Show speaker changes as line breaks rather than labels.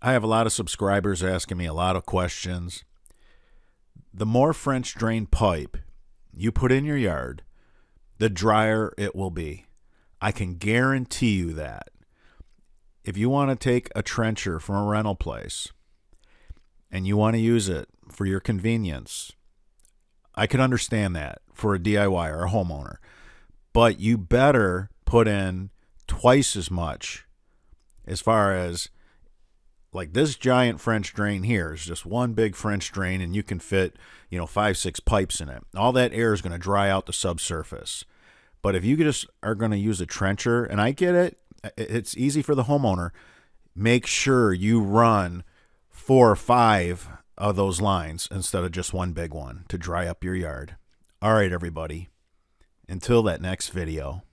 I have a lot of subscribers asking me a lot of questions. The more French drain pipe you put in your yard, the drier it will be. I can guarantee you that. If you want to take a trencher from a rental place and you want to use it for your convenience, I can understand that for a DIY or a homeowner. But you better put in twice as much as far as, like, this giant French drain here is just one big French drain, and you can fit, 5, 6 pipes in it. All that air is going to dry out the subsurface. But if you just are going to use a trencher, and I get it, it's easy for the homeowner, make sure you run 4 or 5 of those lines instead of just one big one to dry up your yard. All right, everybody. Until that next video.